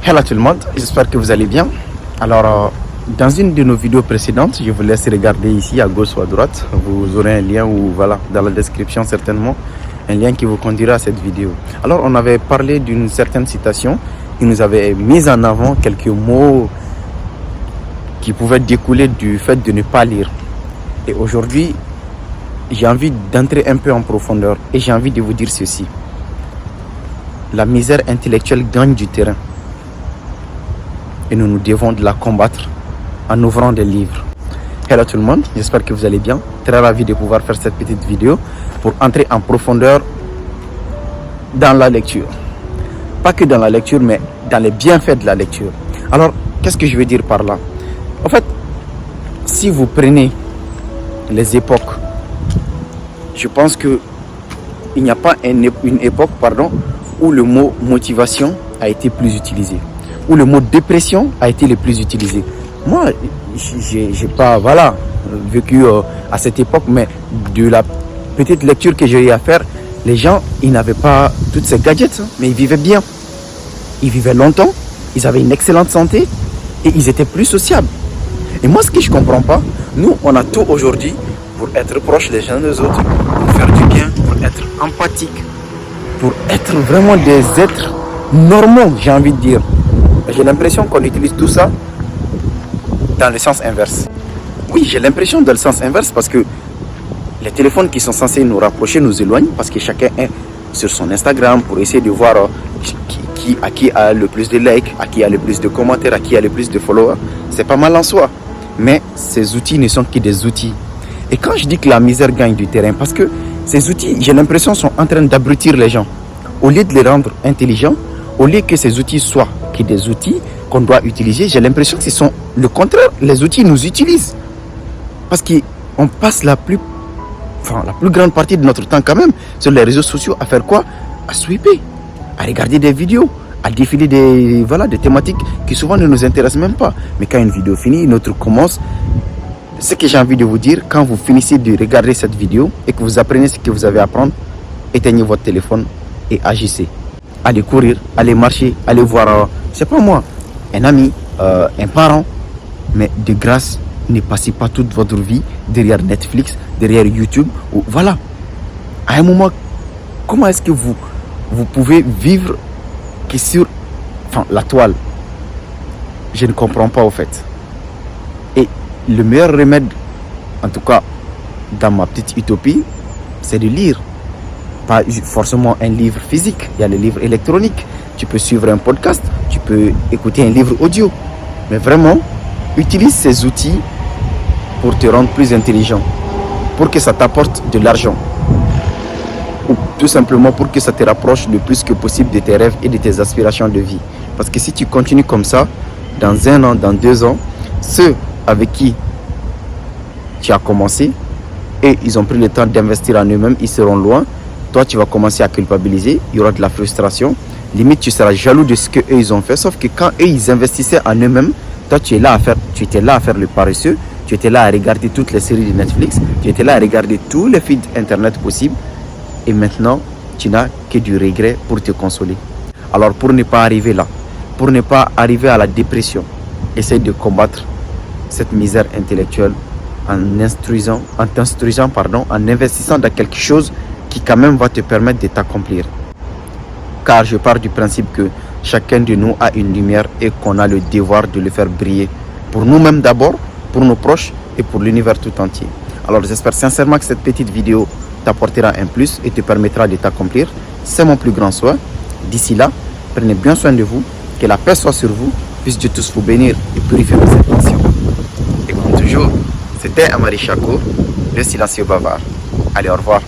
Hello tout le monde, j'espère que vous allez bien. Alors, dans une de nos vidéos précédentes, je vous laisse regarder ici à gauche ou à droite. Vous aurez un lien ou voilà, dans la description certainement, un lien qui vous conduira à cette vidéo. Alors, on avait parlé d'une certaine citation qui nous avait mis en avant quelques mots qui pouvaient découler du fait de ne pas lire. Et aujourd'hui, j'ai envie d'entrer un peu en profondeur et j'ai envie de vous dire ceci. La misère intellectuelle gagne du terrain. Et nous devons de la combattre en ouvrant des livres. Hello tout le monde, j'espère que vous allez bien. Très ravi de pouvoir faire cette petite vidéo pour entrer en profondeur dans la lecture. Pas que dans la lecture, mais dans les bienfaits de la lecture. Alors, qu'est-ce que je veux dire par là? En fait, si vous prenez les époques, je pense que il n'y a pas une époque où le mot motivation a été plus utilisé, où le mot dépression a été le plus utilisé. Moi, j'ai pas vécu à cette époque, mais de la petite lecture que j'ai eu à faire, les gens, ils n'avaient pas toutes ces gadgets, mais ils vivaient bien. Ils vivaient longtemps, ils avaient une excellente santé et ils étaient plus sociables. Et moi, ce que je comprends pas, nous, on a tout aujourd'hui pour être proches les uns des autres, pour faire du bien, pour être empathique, pour être vraiment des êtres normaux, j'ai envie de dire. J'ai l'impression qu'on utilise tout ça dans le sens inverse. Oui, j'ai l'impression dans le sens inverse parce que les téléphones qui sont censés nous rapprocher nous éloignent parce que chacun est sur son Instagram pour essayer de voir à qui a le plus de likes, à qui a le plus de commentaires, à qui a le plus de followers. C'est pas mal en soi. Mais ces outils ne sont que des outils. Et quand je dis que la misère gagne du terrain, parce que ces outils, j'ai l'impression, sont en train d'abrutir les gens. Au lieu de les rendre intelligents, au lieu que ces outils soient que des outils qu'on doit utiliser, j'ai l'impression que ce sont le contraire. Les outils nous utilisent. Parce qu'on passe la plus grande partie de notre temps quand même sur les réseaux sociaux à faire quoi? À swiper, à regarder des vidéos, à défiler des thématiques qui souvent ne nous intéressent même pas. Mais quand une vidéo finit, une autre commence. Ce que j'ai envie de vous dire, quand vous finissez de regarder cette vidéo et que vous apprenez ce que vous avez à apprendre, éteignez votre téléphone et agissez. Allez courir, allez marcher, allez voir, je sais pas moi, un ami, un parent. Mais de grâce, ne passez pas toute votre vie derrière Netflix, derrière YouTube. Ou, voilà. À un moment, comment est-ce que vous pouvez vivre que sur la toile? Je ne comprends pas au fait. Et le meilleur remède, en tout cas dans ma petite utopie, c'est de lire. Pas forcément un livre physique, il y a les livres électroniques. Tu peux suivre un podcast, tu peux écouter un livre audio. Mais vraiment, utilise ces outils pour te rendre plus intelligent, pour que ça t'apporte de l'argent. Ou tout simplement pour que ça te rapproche le plus que possible de tes rêves et de tes aspirations de vie. Parce que si tu continues comme ça, dans 1 an, dans 2 ans, ceux avec qui tu as commencé et ils ont pris le temps d'investir en eux-mêmes, ils seront loin. Toi, tu vas commencer à culpabiliser, il y aura de la frustration. Limite, tu seras jaloux de ce qu'eux, ils ont fait. Sauf que quand eux, ils investissaient en eux-mêmes, toi, tu étais là à faire le paresseux. Tu étais là à regarder toutes les séries de Netflix. Tu étais là à regarder tous les feeds Internet possibles. Et maintenant, tu n'as que du regret pour te consoler. Alors, pour ne pas arriver là, pour ne pas arriver à la dépression, essaye de combattre cette misère intellectuelle en investissant dans quelque chose qui quand même va te permettre de t'accomplir. Car je pars du principe que chacun de nous a une lumière et qu'on a le devoir de le faire briller. Pour nous-mêmes d'abord, pour nos proches et pour l'univers tout entier. Alors j'espère sincèrement que cette petite vidéo t'apportera un plus et te permettra de t'accomplir. C'est mon plus grand souhait. D'ici là, prenez bien soin de vous, que la paix soit sur vous, puisse Dieu tous vous bénir et purifier vos intentions. Et comme toujours, c'était Amari Chako, le silencieux bavard. Allez, au revoir.